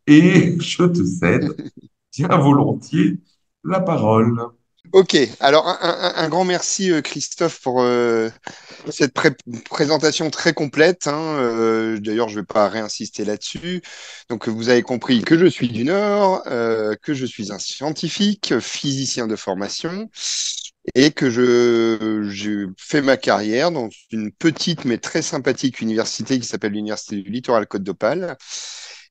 et je te cède, tiens volontiers, la parole. Ok, alors un grand merci Christophe pour cette présentation très complète, hein. D'ailleurs, je ne vais pas réinsister là-dessus. Donc, vous avez compris que je suis du Nord, que je suis un scientifique, physicien de formation, et que j'ai fait ma carrière dans une petite mais très sympathique université qui s'appelle l'Université du Littoral Côte d'Opale.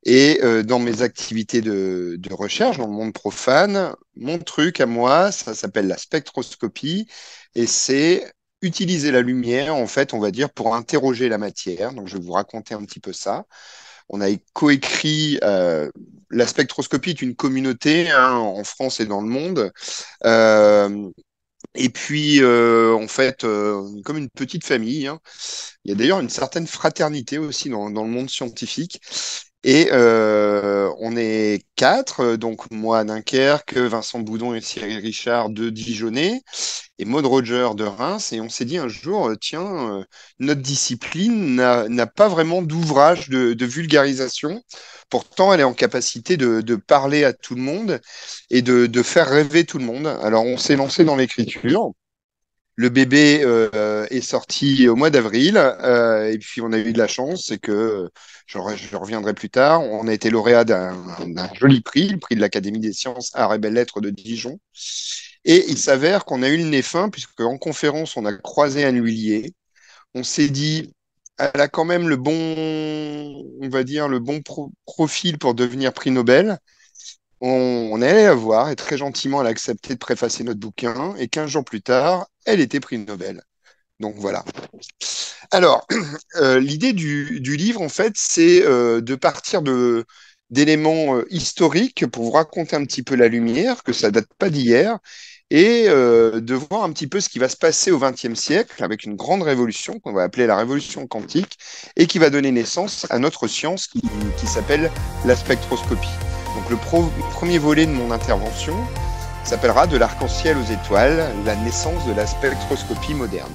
Et dans mes activités de recherche, dans le monde profane, mon truc à moi, ça s'appelle la spectroscopie, et c'est utiliser la lumière, en fait, on va dire, pour interroger la matière. Donc, je vais vous raconter un petit peu ça. On a coécrit, la spectroscopie est une communauté, hein, en France et dans le monde. Euh, et puis, en fait, comme une petite famille, hein. Il y a d'ailleurs une certaine fraternité aussi dans le monde scientifique. Et on est quatre, donc moi à Dunkerque, Vincent Boudon et Cyril Richard de Dijonais, et Maud Roger de Reims. Et on s'est dit un jour, tiens, notre discipline n'a pas vraiment d'ouvrage de vulgarisation. Pourtant, elle est en capacité de parler à tout le monde et de faire rêver tout le monde. Alors, on s'est lancé dans l'écriture. Le bébé est sorti au mois d'avril, et puis on a eu de la chance, c'est que je reviendrai plus tard. On a été lauréat d'un joli prix, le prix de l'Académie des sciences, arts et belles lettres de Dijon. Et il s'avère qu'on a eu le nez fin, puisque en conférence, on a croisé Anne Lhuillier. On s'est dit, elle a quand même le bon, on va dire, le bon profil pour devenir prix Nobel. On est allé la voir et très gentiment, elle a accepté de préfacer notre bouquin. Et 15 jours plus tard, elle était prix Nobel. Donc voilà. Alors, l'idée du livre, en fait, c'est de partir d'éléments historiques pour vous raconter un petit peu la lumière, que ça date pas d'hier, et de voir un petit peu ce qui va se passer au XXe siècle avec une grande révolution qu'on va appeler la révolution quantique et qui va donner naissance à notre science qui s'appelle la spectroscopie. Donc premier volet de mon intervention s'appellera De l'arc-en-ciel aux étoiles, la naissance de la spectroscopie moderne.